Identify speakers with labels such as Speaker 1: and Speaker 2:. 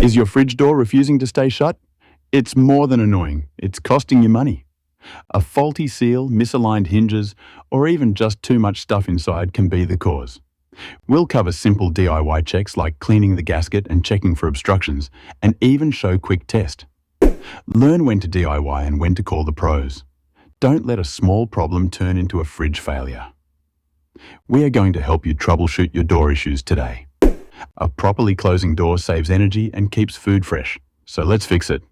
Speaker 1: Is your fridge door refusing to stay shut? It's more than annoying. It's costing you money. A faulty seal, misaligned hinges, or even just too much stuff inside can be the cause. We'll cover simple DIY checks like cleaning the gasket and checking for obstructions, and even show quick test. Learn when to DIY and when to call the pros. Don't let a small problem turn into a fridge failure. We are going to help you troubleshoot your door issues today. A properly closing door saves energy and keeps food fresh, so let's fix it.